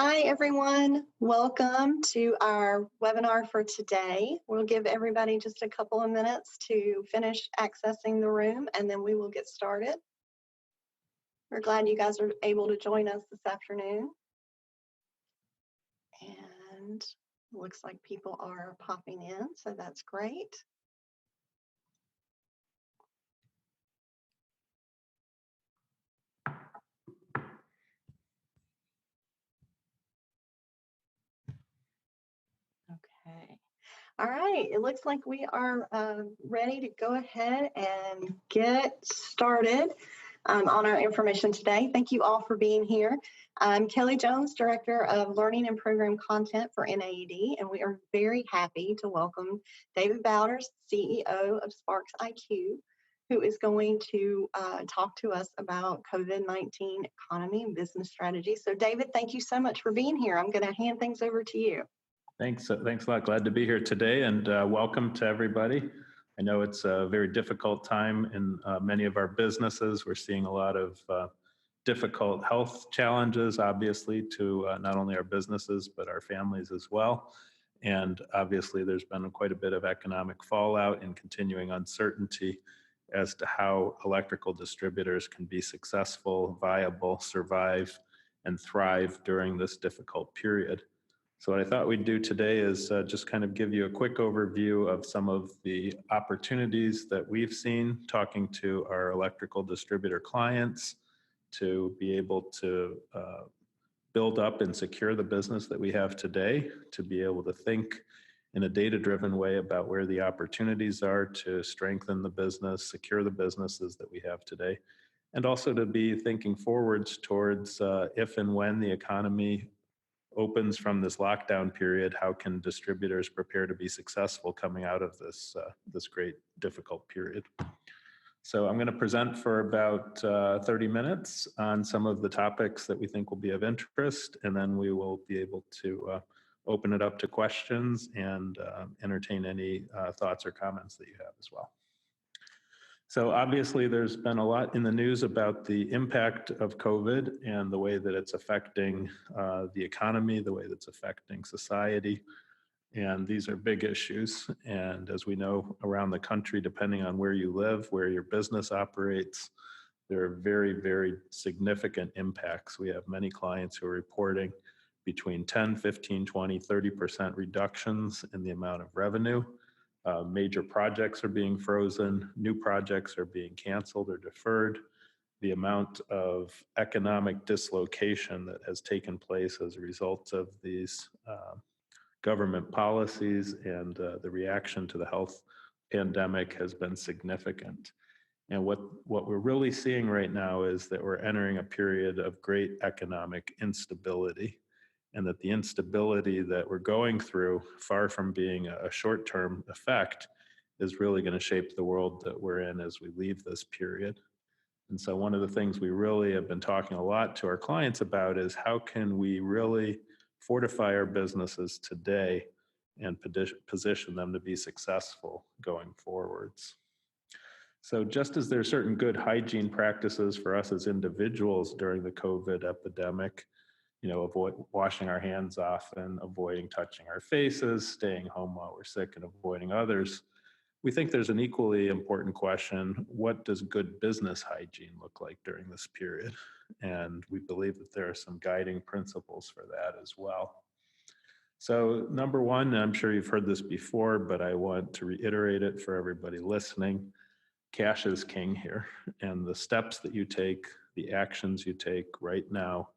Hi, everyone. Welcome to our webinar for today. We'll give everybody just a couple of minutes to finish accessing the room, and then we will get started. We're glad you guys are able to join us this afternoon. And it looks like people are popping in, so that's great. Okay. All right, it looks like we are ready to go ahead and get started on our information today. Thank you all for being here. I'm Kelly Jones, Director of Learning and Program Content for NAED, and we are very happy to welcome David Bauders, CEO of SPARXiQ, who is going to talk to us about COVID-19 economy and business strategy. So David, thank you so much for being here. I'm going to hand things over to you. Thanks a lot. Glad to be here today, and welcome to everybody. I know it's a very difficult time in many of our businesses. We're seeing a lot of difficult health challenges, obviously, to not only our businesses, but our families as well. And obviously, there's been quite a bit of economic fallout and continuing uncertainty as to how electrical distributors can be successful, viable, survive, and thrive during this difficult period. So what I thought we'd do today is just kind of give you a quick overview of some of the opportunities that we've seen talking to our electrical distributor clients to be able to build up and secure the business that we have today, to be able to think in a data-driven way about where the opportunities are to strengthen the business, secure the businesses that we have today, and also to be thinking forwards towards if and when the economy opens from this lockdown period, how can distributors prepare to be successful coming out of this great difficult period? So I'm going to present for about 30 minutes on some of the topics that we think will be of interest, and then we will be able to open it up to questions and entertain any thoughts or comments that you have as well. So obviously there's been a lot in the news about the impact of COVID and the way that it's affecting the economy, the way that's affecting society. And these are big issues. And as we know around the country, depending on where you live, where your business operates, there are very, very significant impacts. We have many clients who are reporting between 10, 15, 20, 30% reductions in the amount of revenue. Major projects are being frozen, new projects are being canceled or deferred. The amount of economic dislocation that has taken place as a result of these government policies and the reaction to the health pandemic has been significant. And what we're really seeing right now is that we're entering a period of great economic instability, and that the instability that we're going through, far from being a short-term effect, is really going to shape the world that we're in as we leave this period. And so one of the things we really have been talking a lot to our clients about is how can we really fortify our businesses today and position them to be successful going forwards. So just as there are certain good hygiene practices for us as individuals during the COVID epidemic, avoid washing our hands often, avoiding touching our faces, staying home while we're sick, and avoiding others, we think there's an equally important question: what does good business hygiene look like during this period? And we believe that there are some guiding principles for that as well. So number one, and I'm sure you've heard this before, but I want to reiterate it for everybody listening: cash is king here. And the steps that you take, the actions you take right now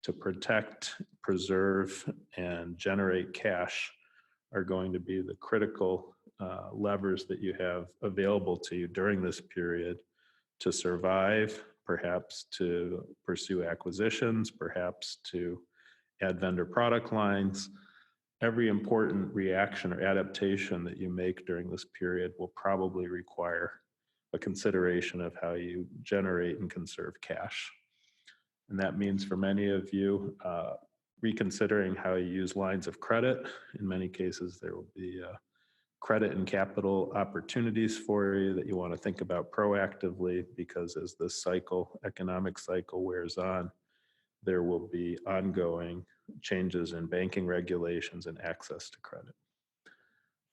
to protect, preserve, and generate cash are going to be the critical levers that you have available to you during this period to survive, perhaps to pursue acquisitions, perhaps to add vendor product lines. Every important reaction or adaptation that you make during this period will probably require a consideration of how you generate and conserve cash. And that means for many of you, reconsidering how you use lines of credit. In many cases, there will be credit and capital opportunities for you that you want to think about proactively, because as this economic cycle wears on, there will be ongoing changes in banking regulations and access to credit.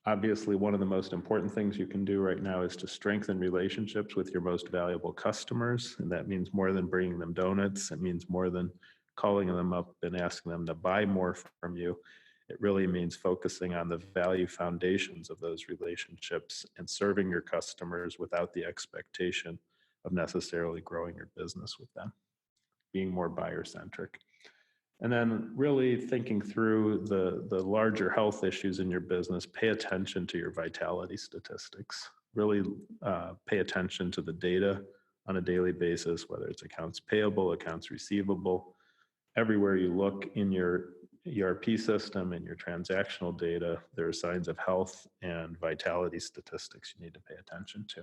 Obviously, one of the most important things you can do right now is to strengthen relationships with your most valuable customers. And that means more than bringing them donuts. It means more than calling them up and asking them to buy more from you. It really means focusing on the value foundations of those relationships and serving your customers without the expectation of necessarily growing your business with them, being more buyer-centric. And then really thinking through the larger health issues in your business, pay attention to your vitality statistics. Really pay attention to the data on a daily basis, whether it's accounts payable, accounts receivable. Everywhere you look in your ERP system and your transactional data, there are signs of health and vitality statistics you need to pay attention to.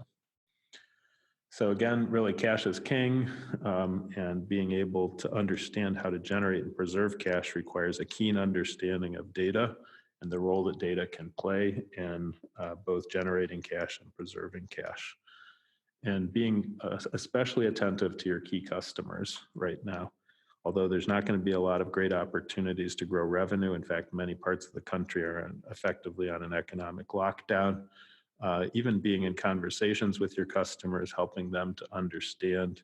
So again, really cash is king, and being able to understand how to generate and preserve cash requires a keen understanding of data and the role that data can play in both generating cash and preserving cash. And being especially attentive to your key customers right now. Although there's not going to be a lot of great opportunities to grow revenue. In fact, many parts of the country are effectively on an economic lockdown. Even being in conversations with your customers, helping them to understand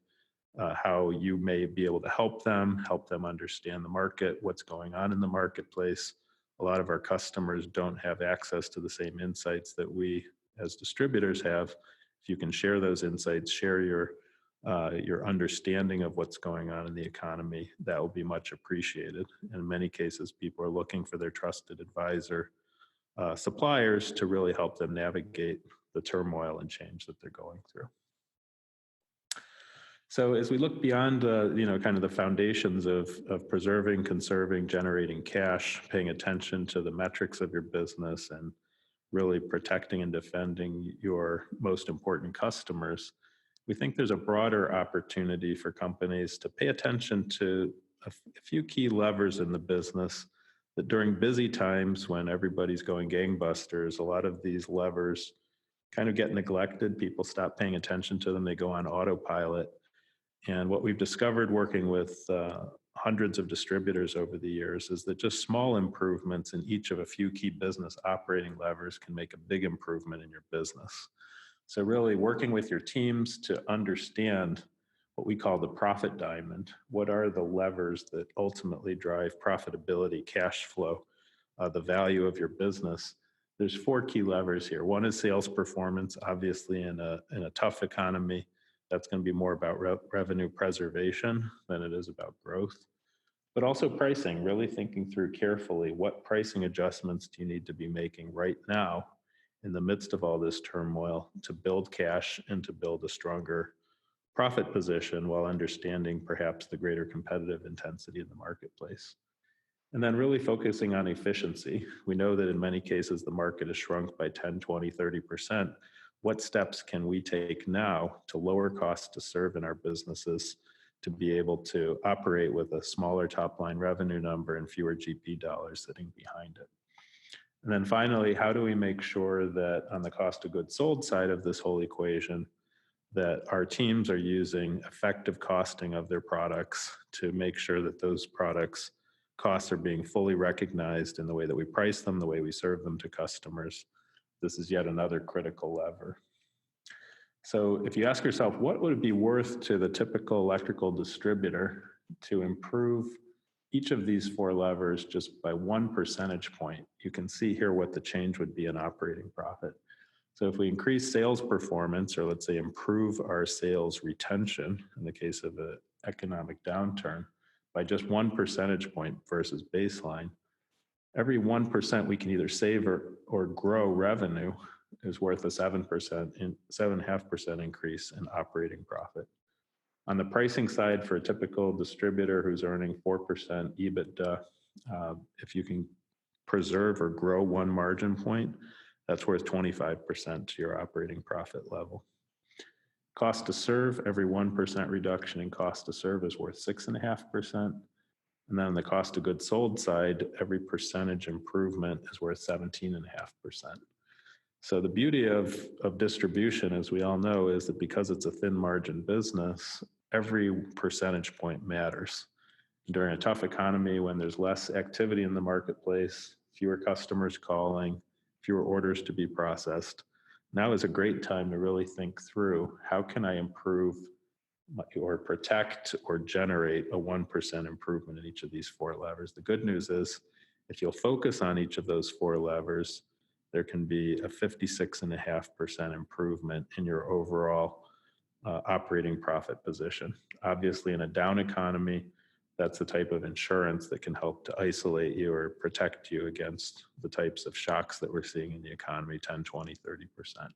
how you may be able to help them understand the market, what's going on in the marketplace. A lot of our customers don't have access to the same insights that we as distributors have. If you can share those insights, share your understanding of what's going on in the economy, that will be much appreciated. In many cases, people are looking for their trusted advisor, suppliers to really help them navigate the turmoil and change that they're going through. So as we look beyond, kind of the foundations of preserving, conserving, generating cash, paying attention to the metrics of your business, and really protecting and defending your most important customers, we think there's a broader opportunity for companies to pay attention to a few key levers in the business that during busy times when everybody's going gangbusters, a lot of these levers kind of get neglected. People stop paying attention to them. They go on autopilot. And what we've discovered working with hundreds of distributors over the years is that just small improvements in each of a few key business operating levers can make a big improvement in your business. So really working with your teams to understand what we call the profit diamond. What are the levers that ultimately drive profitability, cash flow, the value of your business? There's 4 key levers here. One is sales performance. Obviously, in a tough economy, that's going to be more about revenue preservation than it is about growth. But also pricing, really thinking through carefully what pricing adjustments do you need to be making right now in the midst of all this turmoil to build cash and to build a stronger profit position while understanding perhaps the greater competitive intensity in the marketplace. And then really focusing on efficiency. We know that in many cases, the market has shrunk by 10, 20, 30%. What steps can we take now to lower costs to serve in our businesses to be able to operate with a smaller top line revenue number and fewer GP dollars sitting behind it? And then finally, how do we make sure that on the cost of goods sold side of this whole equation, that our teams are using effective costing of their products to make sure that those products costs are being fully recognized in the way that we price them, the way we serve them to customers. This is yet another critical lever. So if you ask yourself, what would it be worth to the typical electrical distributor to improve each of these 4 levers just by 1 percentage point? You can see here what the change would be in operating profit. So if we increase sales performance, or let's say improve our sales retention in the case of an economic downturn by just 1 percentage point versus baseline, every 1% we can either save or grow revenue is worth a 7.5% increase in operating profit. On the pricing side, for a typical distributor who's earning 4% EBITDA, if you can preserve or grow 1 margin point, that's worth 25% to your operating profit level. Cost to serve, every 1% reduction in cost to serve is worth 6.5%. And then on the cost of goods sold side, every percentage improvement is worth 17.5%. So the beauty of distribution, as we all know, is that because it's a thin margin business, every percentage point matters. during a tough economy when there's less activity in the marketplace, fewer customers calling, fewer orders to be processed. Now is a great time to really think through, how can I improve or protect or generate a 1% improvement in each of these four levers? The good news is, if you'll focus on each of those four levers, there can be a 56.5% improvement in your overall operating profit position. Obviously, in a down economy, that's the type of insurance that can help to isolate you or protect you against the types of shocks that we're seeing in the economy, 10, 20, 30%.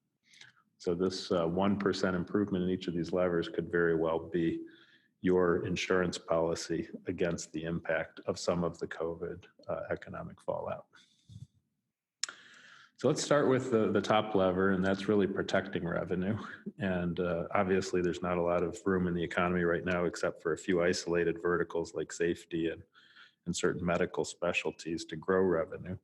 So this 1% improvement in each of these levers could very well be your insurance policy against the impact of some of the COVID economic fallout. So let's start with the top lever, and that's really protecting revenue. And obviously, there's not a lot of room in the economy right now, except for a few isolated verticals like safety and certain medical specialties to grow revenue.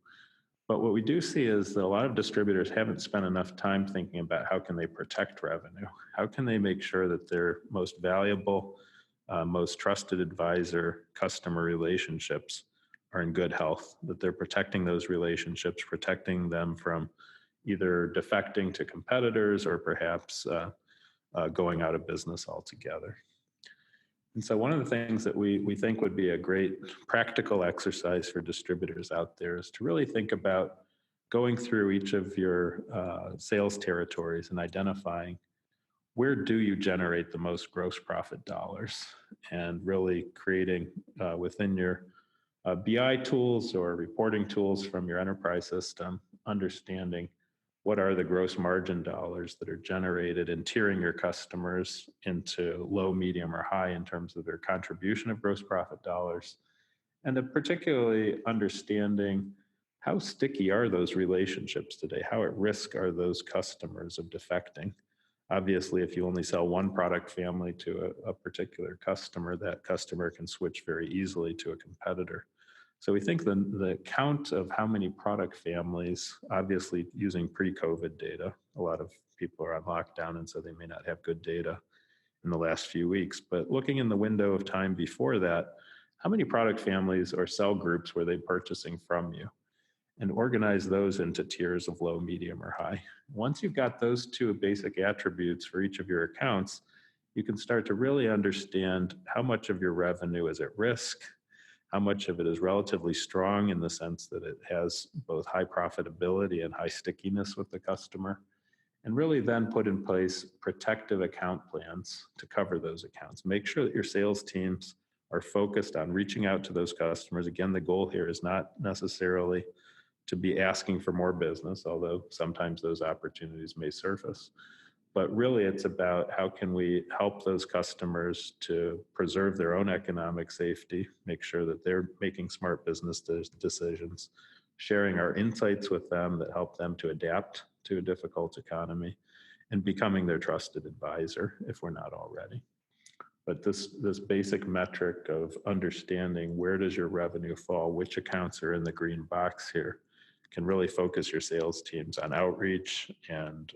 But what we do see is that a lot of distributors haven't spent enough time thinking about how can they protect revenue? How can they make sure that their most valuable, most trusted advisor customer relationships are in good health, that they're protecting those relationships, protecting them from either defecting to competitors or perhaps going out of business altogether. And so one of the things that we think would be a great practical exercise for distributors out there is to really think about going through each of your sales territories and identifying where do you generate the most gross profit dollars, and really creating within your BI tools or reporting tools from your enterprise system, understanding what are the gross margin dollars that are generated, and tiering your customers into low, medium, or high in terms of their contribution of gross profit dollars, and then particularly understanding how sticky are those relationships today, how at risk are those customers of defecting. Obviously, if you only sell one product family to a particular customer, that customer can switch very easily to a competitor. So we think the count of how many product families, obviously using pre-COVID data, a lot of people are on lockdown and so they may not have good data in the last few weeks, but looking in the window of time before that, how many product families or cell groups were they purchasing from you? And organize those into tiers of low, medium, or high. Once you've got those two basic attributes for each of your accounts, you can start to really understand how much of your revenue is at risk, how much of it is relatively strong in the sense that it has both high profitability and high stickiness with the customer, and really then put in place protective account plans to cover those accounts. Make sure that your sales teams are focused on reaching out to those customers. Again, the goal here is not necessarily to be asking for more business, although sometimes those opportunities may surface. But really, it's about how can we help those customers to preserve their own economic safety, make sure that they're making smart business decisions, sharing our insights with them that help them to adapt to a difficult economy, and becoming their trusted advisor if we're not already. But this basic metric of understanding where does your revenue fall, which accounts are in the green box here, can really focus your sales teams on outreach and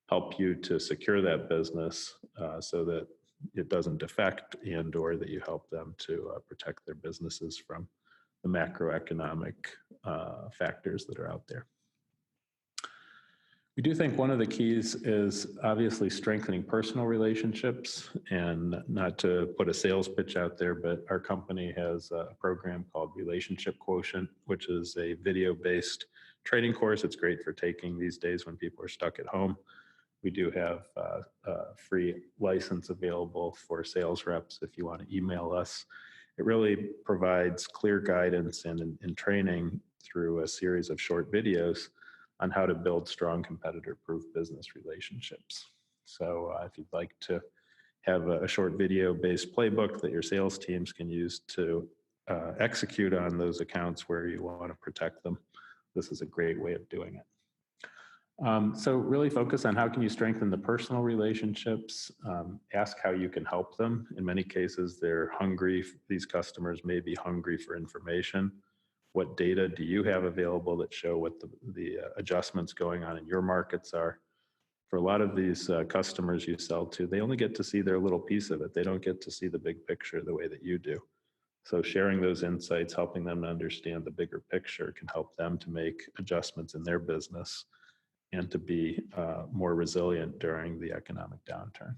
help you to secure that business so that it doesn't defect, and or that you help them to protect their businesses from the macroeconomic factors that are out there. We do think one of the keys is obviously strengthening personal relationships, and not to put a sales pitch out there, but our company has a program called Relationship Quotient, which is a video-based training course. It's great for taking these days when people are stuck at home. We do have a free license available for sales reps if you want to email us. It really provides clear guidance and training through a series of short videos on how to build strong competitor-proof business relationships. So if you'd like to have a short video-based playbook that your sales teams can use to execute on those accounts where you want to protect them, this is a great way of doing it. So really focus on how can you strengthen the personal relationships, ask how you can help them. In many cases, they're hungry. These customers may be hungry for information. What data do you have available that show what the adjustments going on in your markets are? For a lot of these customers you sell to, they only get to see their little piece of it. They don't get to see the big picture the way that you do. So sharing those insights, helping them to understand the bigger picture can help them to make adjustments in their business and to be more resilient during the economic downturn.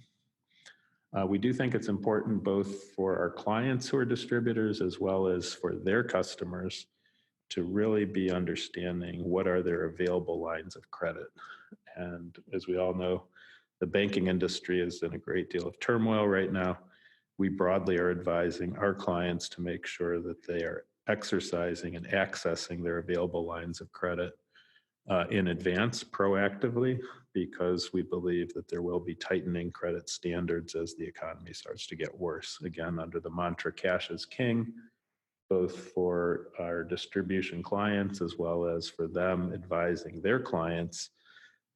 We do think it's important both for our clients who are distributors as well as for their customers to really be understanding what are their available lines of credit. And as we all know, the banking industry is in a great deal of turmoil right now. We broadly are advising our clients to make sure that they are exercising and accessing their available lines of credit in advance proactively, because we believe that there will be tightening credit standards as the economy starts to get worse. Again, under the mantra, cash is king, both for our distribution clients as well as for them advising their clients.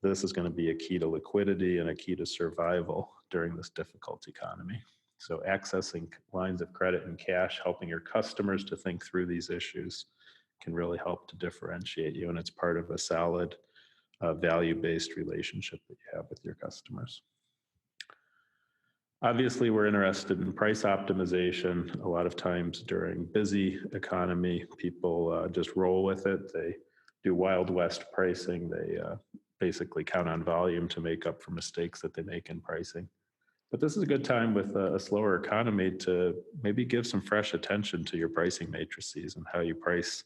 This is going to be a key to liquidity and a key to survival during this difficult economy. So accessing lines of credit and cash, helping your customers to think through these issues can really help to differentiate you. And it's part of a solid value-based relationship that you have with your customers. Obviously, we're interested in price optimization. A lot of times during busy economy, people just roll with it. They do Wild West pricing. They basically count on volume to make up for mistakes that they make in pricing. But this is a good time with a slower economy to maybe give some fresh attention to your pricing matrices and how you price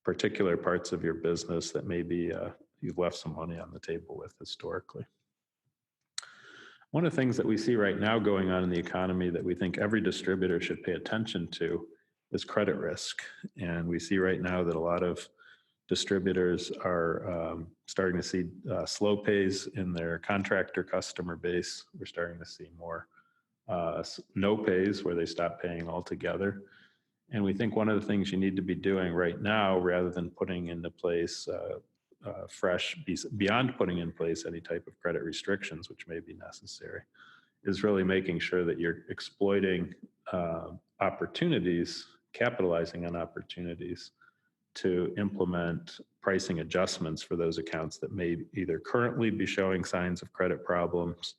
particular parts of your business that maybe you've left some money on the table with historically. One of the things that we see right now going on in the economy that we think every distributor should pay attention to is credit risk. And we see right now that a lot of distributors are starting to see slow pays in their contractor customer base. We're starting to see more no pays where they stop paying altogether. And we think one of the things you need to be doing right now, rather than putting into place beyond putting in place any type of credit restrictions, which may be necessary, is really making sure that you're exploiting opportunities, capitalizing on opportunities to implement pricing adjustments for those accounts that may either currently be showing signs of credit problems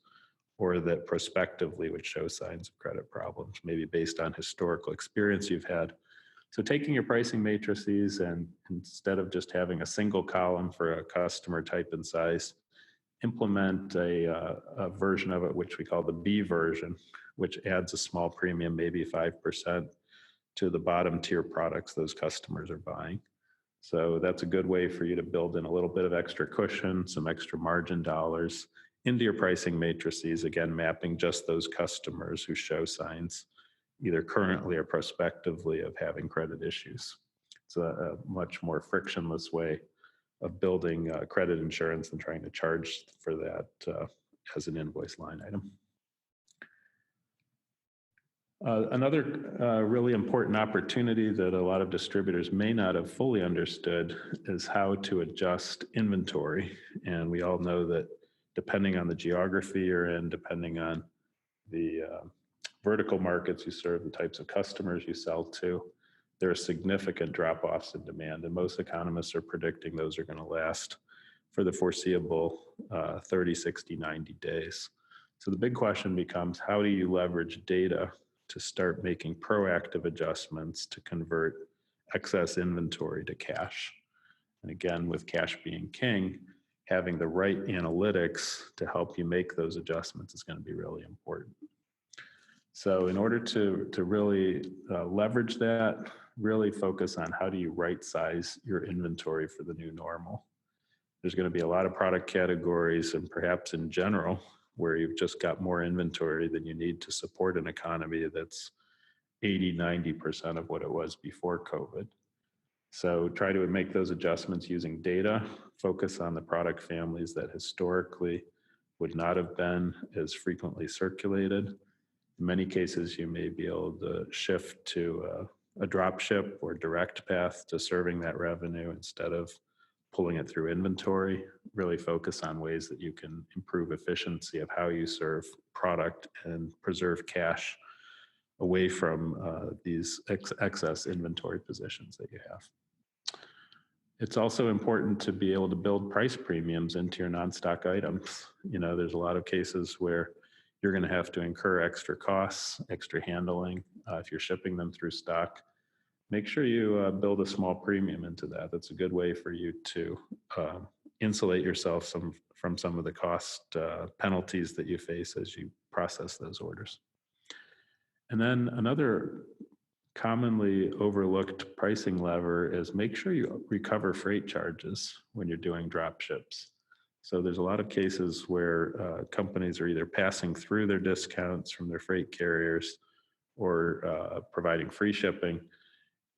or that prospectively would show signs of credit problems, maybe based on historical experience you've had. So taking your pricing matrices and instead of just having a single column for a customer type and size, implement a version of it, which we call the B version, which adds a small premium, maybe 5%, to the bottom tier products those customers are buying. So that's a good way for you to build in a little bit of extra cushion, some extra margin dollars into your pricing matrices, again, mapping just those customers who show signs either currently or prospectively of having credit issues. It's a much more frictionless way of building credit insurance than trying to charge for that as an invoice line item. Another really important opportunity that a lot of distributors may not have fully understood is how to adjust inventory. And we all know that depending on the geography you're in, depending on the vertical markets you serve, the types of customers you sell to, there are significant drop-offs in demand. And most economists are predicting those are going to last for the foreseeable 30, 60, 90 days. So the big question becomes, how do you leverage data to start making proactive adjustments to convert excess inventory to cash? And again, with cash being king, having the right analytics to help you make those adjustments is going to be really important. So in order to really leverage that, really focus on how do you right size your inventory for the new normal. There's going to be a lot of product categories and perhaps in general where you've just got more inventory than you need to support an economy that's 80, 90% of what it was before COVID. So try to make those adjustments using data, focus on the product families that historically would not have been as frequently circulated. In many cases, you may be able to shift to a drop ship or direct path to serving that revenue instead of pulling it through inventory. Really focus on ways that you can improve efficiency of how you serve product and preserve cash away from these excess inventory positions that you have. It's also important to be able to build price premiums into your non-stock items. You know, there's a lot of cases where you're going to have to incur extra costs, extra handling. If you're shipping them through stock, make sure you build a small premium into that. That's a good way for you to insulate yourself from some of the cost penalties that you face as you process those orders. And then another commonly overlooked pricing lever is make sure you recover freight charges when you're doing drop ships. So there's a lot of cases where companies are either passing through their discounts from their freight carriers or providing free shipping.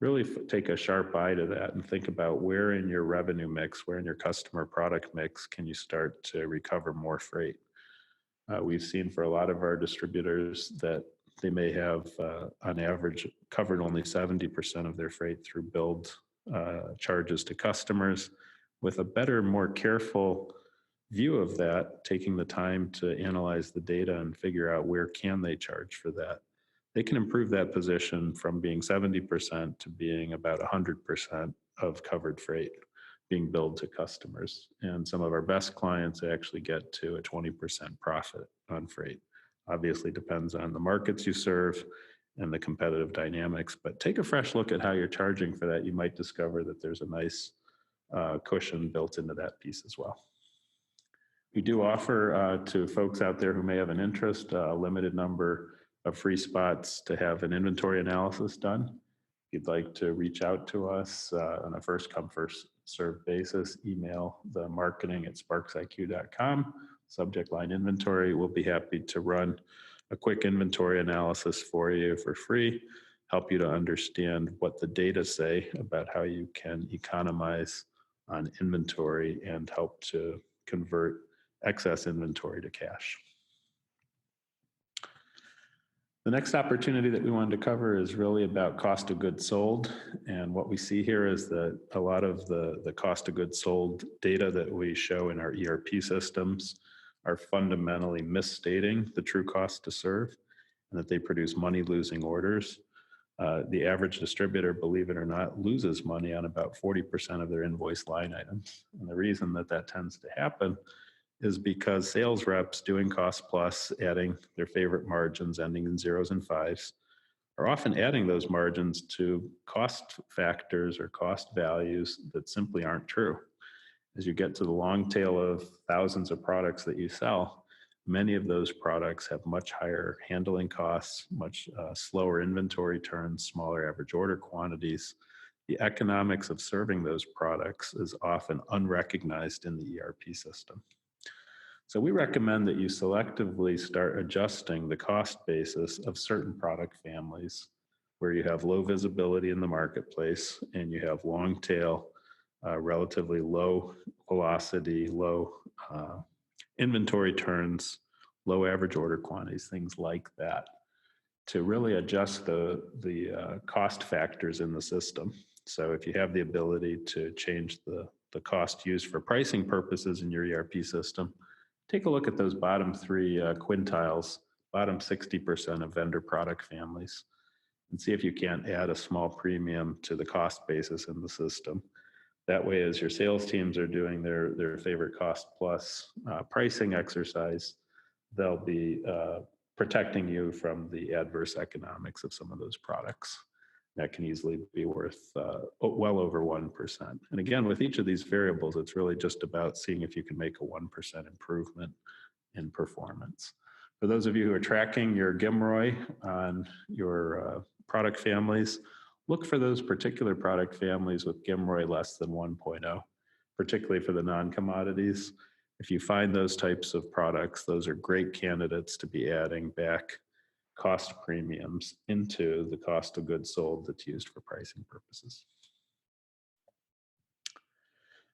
Really take a sharp eye to that and think about where in your revenue mix, where in your customer product mix can you start to recover more freight. We've seen for a lot of our distributors that they may have, on average, covered only 70% of their freight through billed charges to customers. With a better, more careful view of that, taking the time to analyze the data and figure out where can they charge for that, they can improve that position from being 70% to being about 100% of covered freight being billed to customers. And some of our best clients actually get to a 20% profit on freight. Obviously depends on the markets you serve and the competitive dynamics, but take a fresh look at how you're charging for that. You might discover that there's a nice cushion built into that piece as well. We do offer to folks out there who may have an interest, a limited number of free spots to have an inventory analysis done. If you'd like to reach out to us on a first come, first served basis, email the marketing at SPARXiQ.com, subject line inventory. We'll be happy to run a quick inventory analysis for you for free, help you to understand what the data say about how you can economize on inventory and help to convert excess inventory to cash. The next opportunity that we wanted to cover is really about cost of goods sold. And what we see here is that a lot of the cost of goods sold data that we show in our ERP systems are fundamentally misstating the true cost to serve, and that they produce money-losing orders. The average distributor, believe it or not, loses money on about 40% of their invoice line items. And the reason that that tends to happen is because sales reps doing cost plus, adding their favorite margins, ending in zeros and fives, are often adding those margins to cost factors or cost values that simply aren't true. As you get to the long tail of thousands of products that you sell, many of those products have much higher handling costs, much slower inventory turns, smaller average order quantities. The economics of serving those products is often unrecognized in the ERP system. So we recommend that you selectively start adjusting the cost basis of certain product families where you have low visibility in the marketplace and you have long tail, relatively low velocity, low inventory turns, low average order quantities, things like that, to really adjust the cost factors in the system. So if you have the ability to change the cost used for pricing purposes in your ERP system, take a look at those bottom three quintiles, bottom 60% of vendor product families, and see if you can't add a small premium to the cost basis in the system. That way, as your sales teams are doing their favorite cost plus pricing exercise, they'll be protecting you from the adverse economics of some of those products. That can easily be worth well over 1%. And again, with each of these variables, it's really just about seeing if you can make a 1% improvement in performance. For those of you who are tracking your GMROI on your product families, look for those particular product families with GMROI less than 1.0, particularly for the non-commodities. If you find those types of products, those are great candidates to be adding back cost premiums into the cost of goods sold that's used for pricing purposes.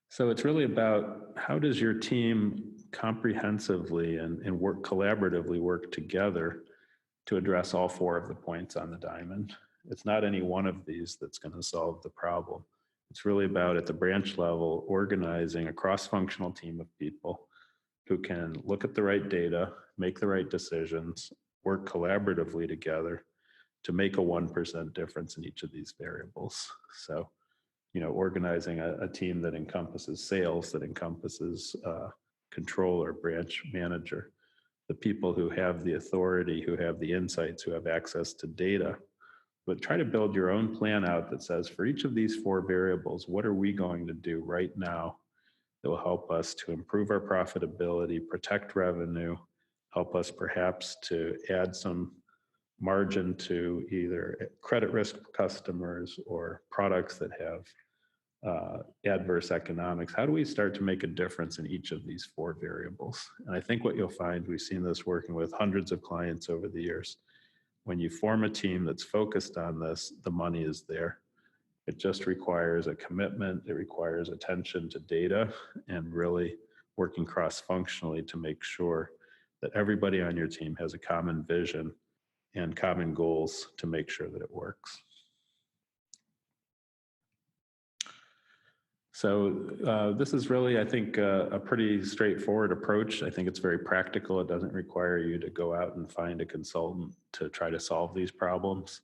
So it's really about how does your team comprehensively and work collaboratively work together to address all four of the points on the diamond. It's not any one of these that's going to solve the problem. It's really about, at the branch level, organizing a cross-functional team of people who can look at the right data, make the right decisions, work collaboratively together to make a 1% difference in each of these variables. So, organizing a team that encompasses sales, that encompasses controller, branch manager, the people who have the authority, who have the insights, who have access to data. But try to build your own plan out that says, for each of these 4 variables, what are we going to do right now that will help us to improve our profitability, protect revenue, help us perhaps to add some margin to either credit risk customers or products that have adverse economics. How do we start to make a difference in each of these 4 variables? And I think what you'll find, we've seen this working with hundreds of clients over the years, when you form a team that's focused on this, the money is there. It just requires a commitment. It requires attention to data and really working cross-functionally to make sure that everybody on your team has a common vision and common goals to make sure that it works. So this is really, I think, a pretty straightforward approach. I think it's very practical. It doesn't require you to go out and find a consultant to try to solve these problems.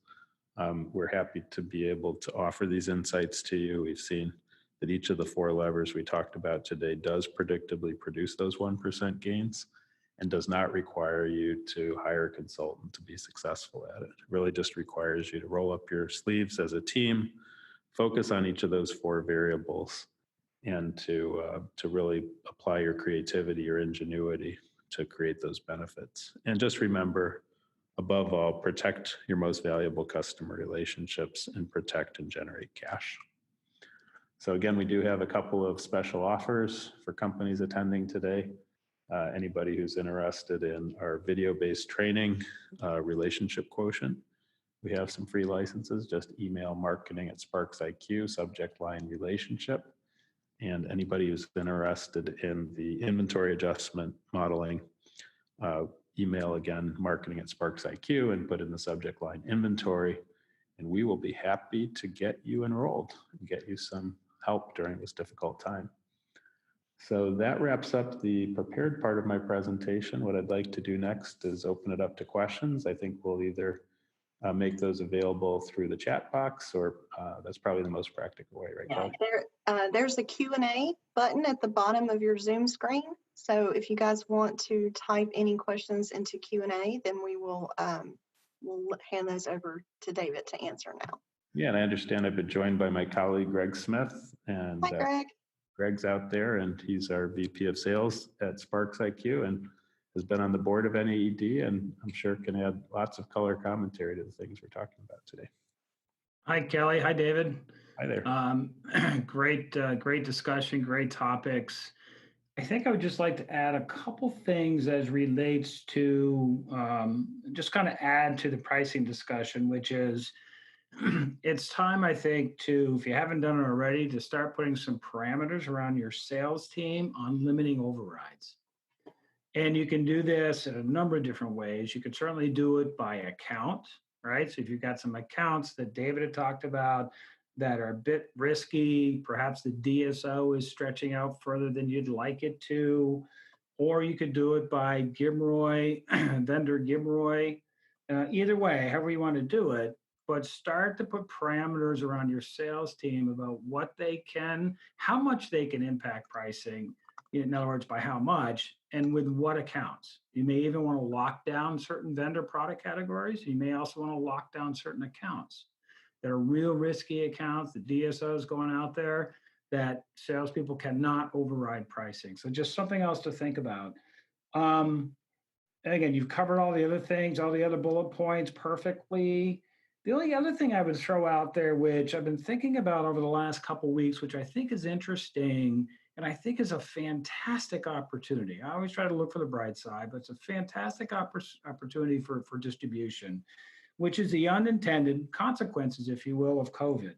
We're happy to be able to offer these insights to you. We've seen that each of the 4 levers we talked about today does predictably produce those 1% gains and does not require you to hire a consultant to be successful at it. It really just requires you to roll up your sleeves as a team, focus on each of those 4 variables, and to really apply your creativity, your ingenuity to create those benefits. And just remember, above all, protect your most valuable customer relationships and protect and generate cash. So again, we do have a couple of special offers for companies attending today. Anybody who's interested in our video-based training, Relationship Quotient, we have some free licenses. Just email marketing@SPARXiQ, subject line relationship. And anybody who's interested in the inventory adjustment modeling, email again, marketing@SPARXiQ, and put in the subject line inventory. And we will be happy to get you enrolled and get you some help during this difficult time. So that wraps up the prepared part of my presentation. What I'd like to do next is open it up to questions. I think we'll either make those available through the chat box, or that's probably the most practical way, right, Kelly? There's a Q&A button at the bottom of your Zoom screen. So if you guys want to type any questions into Q&A, then we'll hand those over to David to answer now. Yeah, and I understand I've been joined by my colleague, Greg Smith. And hi, Greg. Greg's out there, and he's our VP of Sales at SPARXiQ and has been on the board of NAED, and I'm sure can add lots of color commentary to the things we're talking about today. Hi, Kelly. Hi, David. Hi there. Great discussion, great topics. I think I would just like to add a couple things as relates to just kind of add to the pricing discussion, which is it's time, I think, to, if you haven't done it already, to start putting some parameters around your sales team on limiting overrides. And you can do this in a number of different ways. You could certainly do it by account, right? So if you've got some accounts that David had talked about that are a bit risky, perhaps the DSO is stretching out further than you'd like it to, or you could do it by GMROI, vendor GMROI. Either way, however you want to do it, but start to put parameters around your sales team about what they can, how much they can impact pricing, in other words, by how much, and with what accounts. You may even want to lock down certain vendor product categories. You may also want to lock down certain accounts that are real risky accounts, the DSOs going out there, that salespeople cannot override pricing. So just something else to think about. And again, you've covered all the other things, all the other bullet points perfectly. The only other thing I would throw out there, which I've been thinking about over the last couple of weeks, which I think is interesting, and I think is a fantastic opportunity. I always try to look for the bright side, but it's a fantastic opportunity for distribution, which is the unintended consequences, if you will, of COVID.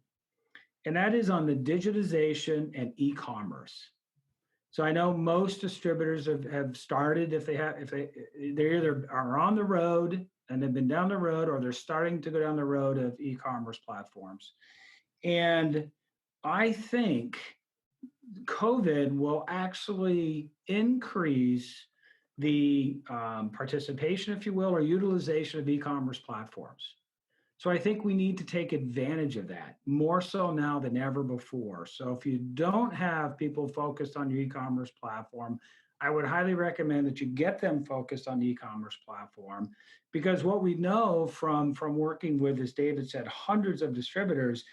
And that is on the digitization and e-commerce. So I know most distributors have started, if they either are on the road and they've been down the road, or they're starting to go down the road of e-commerce platforms. And I think COVID will actually increase the participation, if you will, or utilization of e-commerce platforms. So I think we need to take advantage of that more so now than ever before. So if you don't have people focused on your e-commerce platform, I would highly recommend that you get them focused on the e-commerce platform, because what we know from working with, as David said, hundreds of distributors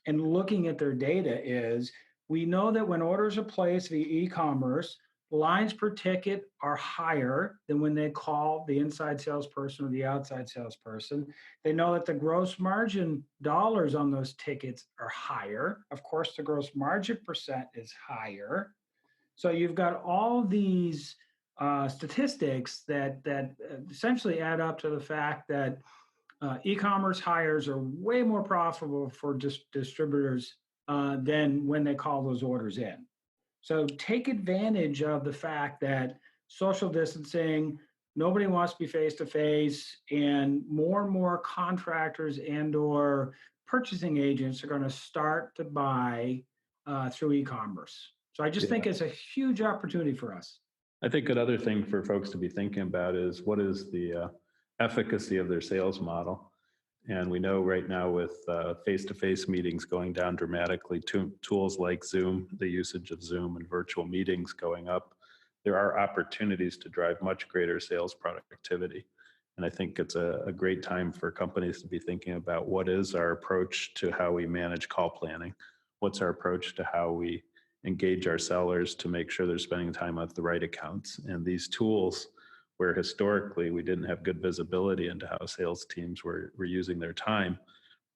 and looking at their data is we know that when orders are placed via e-commerce, lines per ticket are higher than when they call the inside salesperson or the outside salesperson. They know that the gross margin dollars on those tickets are higher. Of course, the gross margin percent is higher. So you've got all these statistics that essentially add up to the fact that e-commerce hires are way more profitable for distributors than when they call those orders in. So take advantage of the fact that social distancing, nobody wants to be face to face, and more contractors and or purchasing agents are going to start to buy through e-commerce. So I just think it's a huge opportunity for us. I think another thing for folks to be thinking about is what is the efficacy of their sales model. And we know right now with face-to-face meetings going down dramatically, tools like Zoom, the usage of Zoom and virtual meetings going up, there are opportunities to drive much greater sales productivity. And I think it's a great time for companies to be thinking about what is our approach to how we manage call planning? What's our approach to how we engage our sellers to make sure they're spending time with the right accounts? And these tools, where historically we didn't have good visibility into how sales teams were using their time,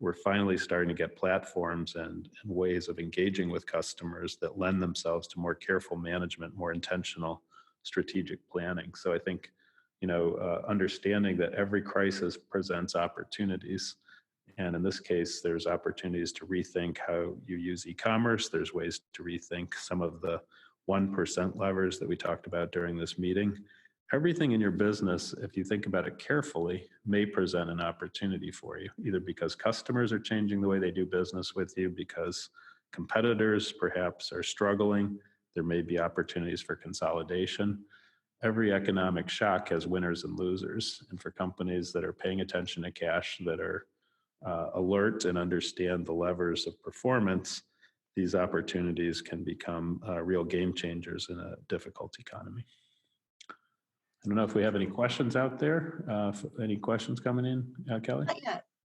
we're finally starting to get platforms and ways of engaging with customers that lend themselves to more careful management, more intentional strategic planning. So I think, understanding that every crisis presents opportunities. And in this case, there's opportunities to rethink how you use e-commerce. There's ways to rethink some of the 1% levers that we talked about during this meeting. Everything in your business, if you think about it carefully, may present an opportunity for you, either because customers are changing the way they do business with you, because competitors perhaps are struggling. There may be opportunities for consolidation. Every economic shock has winners and losers. And for companies that are paying attention to cash, that are alert and understand the levers of performance, these opportunities can become real game changers in a difficult economy. I don't know if we have any questions out there. Any questions coming in, Kelly?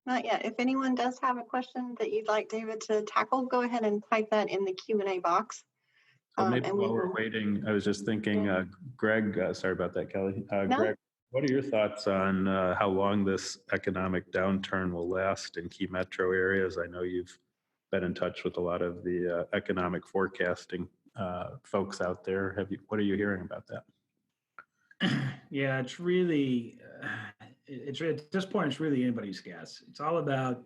Not yet. If anyone does have a question that you'd like David to tackle, go ahead and type that in the Q&A box. So maybe while we're waiting, I was just thinking, Greg, sorry about that, Kelly. No. Greg, what are your thoughts on how long this economic downturn will last in key metro areas? I know you've been in touch with a lot of the economic forecasting folks out there. What are you hearing about that? Yeah, it's really, at this point, it's really anybody's guess. It's all about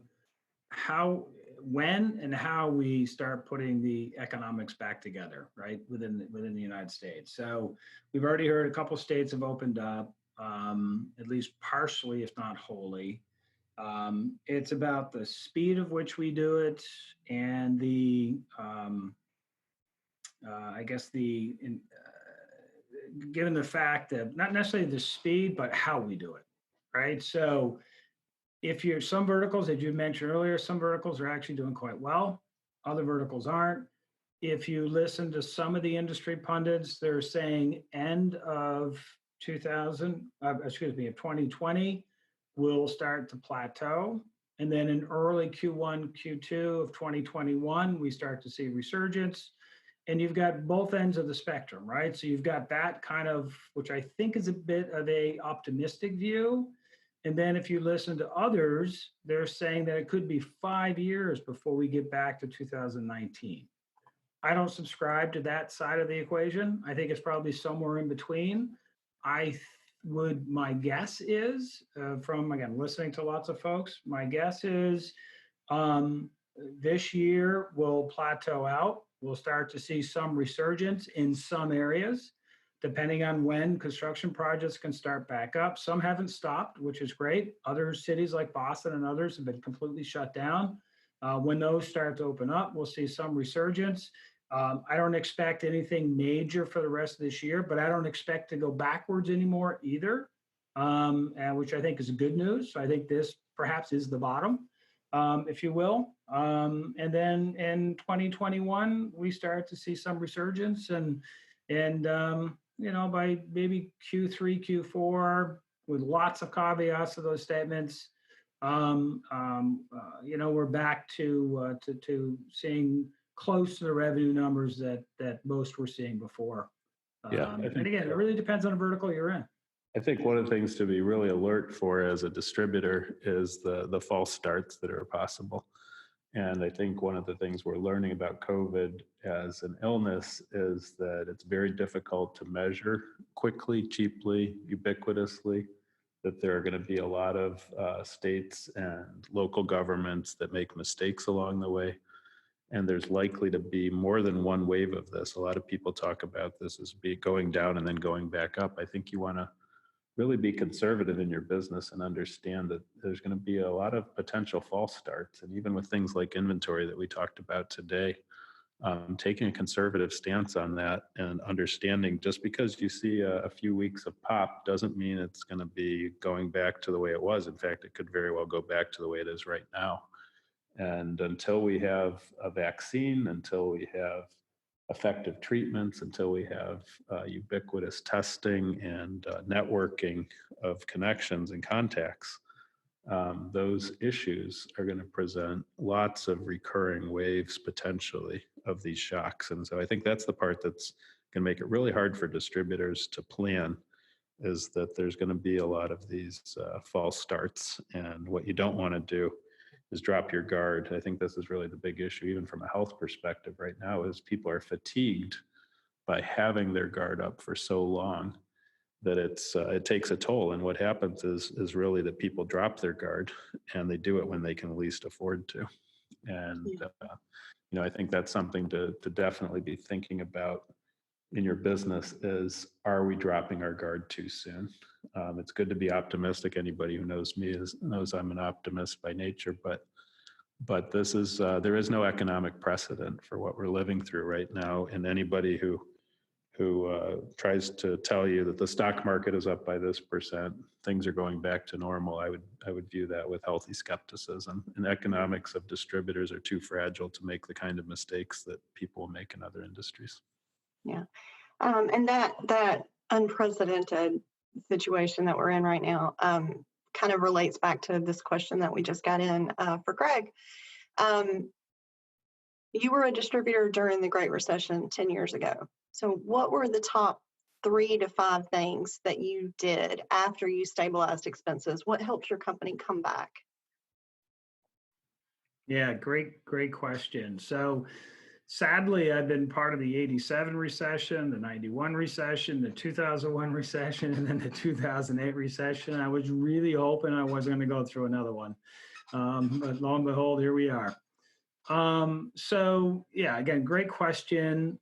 when and how we start putting the economics back together, right, within the United States. So we've already heard a couple states have opened up, at least partially, if not wholly. It's about the speed of which we do it and given the fact that not necessarily the speed, but how we do it, right? So some verticals, as you mentioned earlier, some verticals are actually doing quite well. Other verticals aren't. If you listen to some of the industry pundits, they're saying end of 2020 will start to plateau. And then in early Q1, Q2 of 2021, we start to see resurgence. And you've got both ends of the spectrum, right? So you've got that kind of, which I think is a bit of a optimistic view. And then if you listen to others, they're saying that it could be 5 years before we get back to 2019. I don't subscribe to that side of the equation. I think it's probably somewhere in between. My guess is, from, again, listening to lots of folks, my guess is this year will plateau out. We'll start to see some resurgence in some areas, depending on when construction projects can start back up. Some haven't stopped, which is great. Other cities like Boston and others have been completely shut down. When those start to open up, we'll see some resurgence. I don't expect anything major for the rest of this year, but I don't expect to go backwards anymore either, which I think is good news. So I think this perhaps is the bottom, if you will. And then in 2021, we start to see some resurgence and by maybe Q3, Q4, with lots of caveats to those statements, we're back to seeing close to the revenue numbers that most were seeing before. And again, it really depends on the vertical you're in. I think one of the things to be really alert for as a distributor is the false starts that are possible. And I think one of the things we're learning about COVID as an illness is that it's very difficult to measure quickly, cheaply, ubiquitously, that there are going to be a lot of states and local governments that make mistakes along the way. And there's likely to be more than one wave of this. A lot of people talk about this as going down and then going back up. I think you want to really be conservative in your business and understand that there's going to be a lot of potential false starts. And even with things like inventory that we talked about today, taking a conservative stance on that and understanding just because you see a few weeks of pop doesn't mean it's going to be going back to the way it was. In fact, it could very well go back to the way it is right now. And until we have a vaccine, until we have effective treatments, until we have ubiquitous testing and networking of connections and contacts, those issues are going to present lots of recurring waves potentially of these shocks. And so I think that's the part that's going to make it really hard for distributors to plan, is that there's going to be a lot of these false starts. And what you don't want to do is drop your guard. I think this is really the big issue, even from a health perspective right now, is people are fatigued by having their guard up for so long that it takes a toll. And what happens is really that people drop their guard, and they do it when they can least afford to. And I think that's something to definitely be thinking about in your business is, are we dropping our guard too soon? It's good to be optimistic. Anybody who knows me knows I'm an optimist by nature, but this is there is no economic precedent for what we're living through right now. And anybody who tries to tell you that the stock market is up by this percent, things are going back to normal, I would view that with healthy skepticism. And economics of distributors are too fragile to make the kind of mistakes that people make in other industries. Yeah. And that unprecedented situation that we're in right now kind of relates back to this question that we just got in for Greg. You were a distributor during the Great Recession 10 years ago. So what were the top 3 to 5 things that you did after you stabilized expenses? What helped your company come back? Yeah, great question. So sadly, I've been part of the 87 recession, the 91 recession, the 2001 recession, and then the 2008 recession. I was really hoping I wasn't going to go through another one. But lo and behold, here we are. So yeah, again, great question.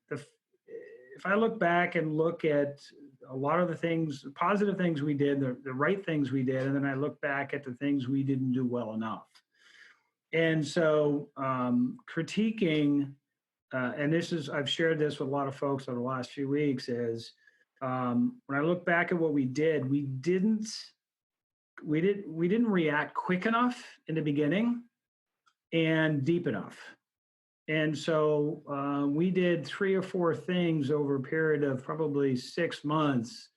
If I look back and look at a lot of the things, positive things we did, the right things we did, and then I look back at the things we didn't do well enough. And so critiquing, and I've shared this with a lot of folks over the last few weeks, is when I look back at what we did, we didn't react quick enough in the beginning and deep enough. And so we did 3 or 4 things over a period of probably 6 months,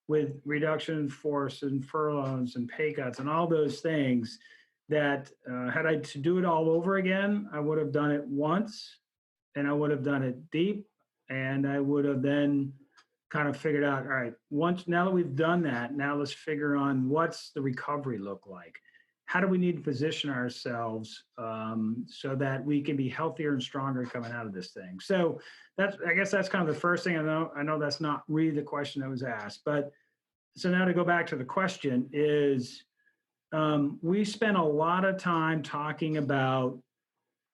with reduction in force and furloughs and pay cuts and all those things that had I to do it all over again, I would have done it once, and I would have done it deep, and I would have then kind of figured out, all right, now that we've done that, now let's figure on what's the recovery look like. How do we need to position ourselves so that we can be healthier and stronger coming out of this thing? So I guess that's kind of the first thing. I know that's not really the question that was asked, but so now to go back to the question is, we spent a lot of time talking about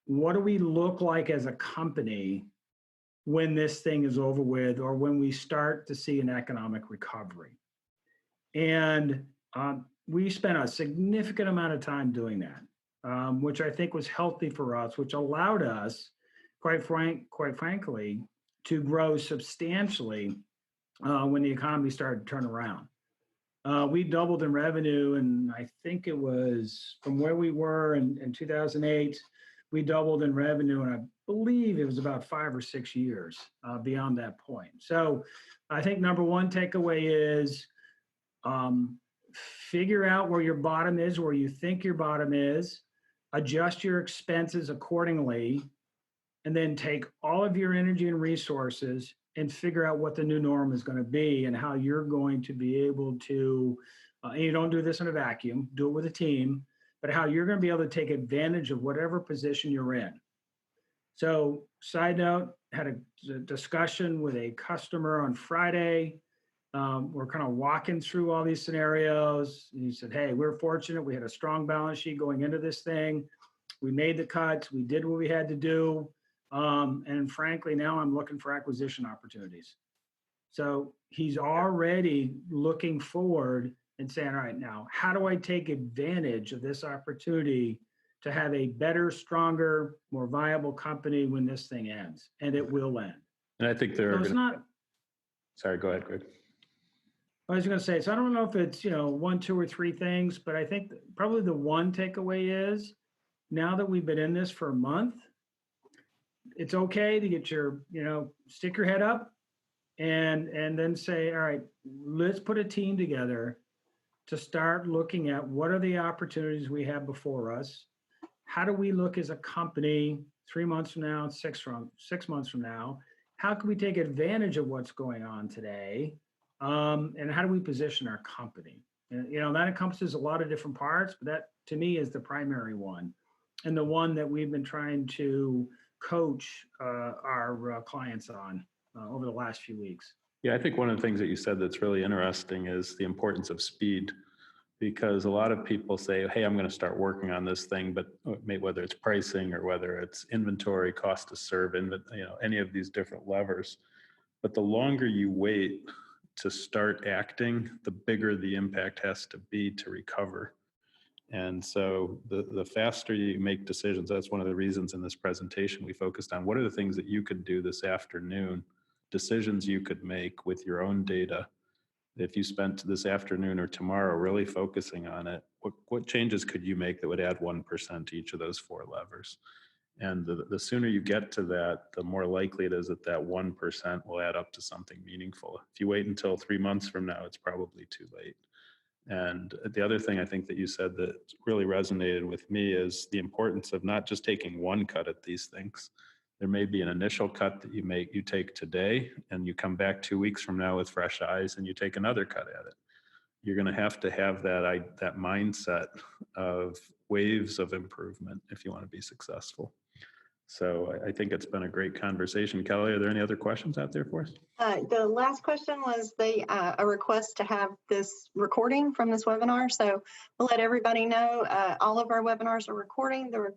what do we look like as a company when this thing is over with, or when we start to see an economic recovery. And we spent a significant amount of time doing that, which I think was healthy for us, which allowed us, quite frankly, to grow substantially when the economy started to turn around. We doubled in revenue, and I think it was from where we were in 2008, we doubled in revenue, and I believe it was about 5 or 6 years beyond that point. So I think number one takeaway is figure out where your bottom is, where you think your bottom is, adjust your expenses accordingly, and then take all of your energy and resources and figure out what the new norm is going to be and how you're going to be able to, and you don't do this in a vacuum, do it with a team, but how you're going to be able to take advantage of whatever position you're in. So, side note, had a discussion with a customer on Friday. We're kind of walking through all these scenarios. And he said, hey, we're fortunate. We had a strong balance sheet going into this thing. We made the cuts. We did what we had to do. And frankly, now I'm looking for acquisition opportunities. So he's already looking forward and saying, all right, now, how do I take advantage of this opportunity to have a better, stronger, more viable company when this thing ends? And it will end. And I think there are not. Sorry, go ahead, Greg. I was going to say, so I don't know if it's, 1, 2, or 3 things, but I think probably the one takeaway is now that we've been in this for a month, it's okay to get your, stick your head up and then say, all right, let's put a team together to start looking at what are the opportunities we have before us. How do we look as a company 3 months from now, 6 months from now? How can we take advantage of what's going on today? And how do we position our company? And, that encompasses a lot of different parts, but that to me is the primary one. And the one that we've been trying to coach our clients on over the last few weeks. Yeah, I think one of the things that you said that's really interesting is the importance of speed, because a lot of people say, hey, I'm going to start working on this thing, but whether it's pricing or whether it's inventory, cost to serve, and any of these different levers. But the longer you wait to start acting, the bigger the impact has to be to recover. And so the faster you make decisions, that's one of the reasons in this presentation we focused on what are the things that you could do this afternoon, decisions you could make with your own data. If you spent this afternoon or tomorrow really focusing on it, what changes could you make that would add 1% to each of those 4 levers? And the sooner you get to that, the more likely it is that 1% will add up to something meaningful. If you wait until 3 months from now, it's probably too late. And the other thing I think that you said that really resonated with me is the importance of not just taking one cut at these things. There may be an initial cut that you take today, and you come back 2 weeks from now with fresh eyes and you take another cut at it. You're going to have that mindset of waves of improvement if you want to be successful. So I think it's been a great conversation. Kelly, are there any other questions out there for us? The last question was a request to have this recording from this webinar. So we'll let everybody know all of our webinars are recorded. The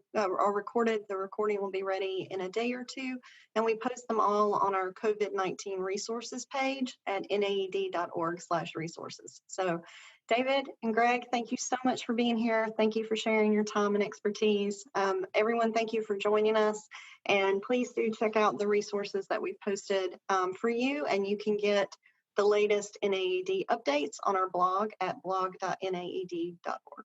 recording will be ready in a day or two, and we post them all on our COVID-19 resources page at naed.org/resources. So David and Greg, thank you so much for being here. Thank you for sharing your time and expertise. Everyone, thank you for joining us. And please do check out the resources that we've posted for you. And you can get the latest NAED updates on our blog at blog.naed.org.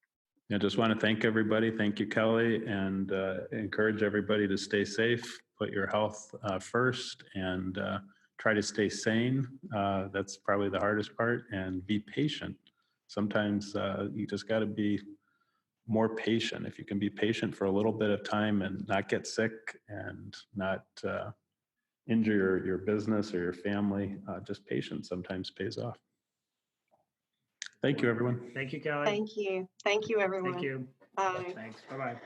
I just want to thank everybody. Thank you, Kelly, and encourage everybody to stay safe, put your health first, and try to stay sane. That's probably the hardest part, and be patient. Sometimes you just got to be more patient. If you can be patient for a little bit of time and not get sick and not injure your business or your family, just patience sometimes pays off. Thank you, everyone. Thank you, Kelly. Thank you. Thank you, everyone. Thank you. Bye. Thanks. Bye-bye.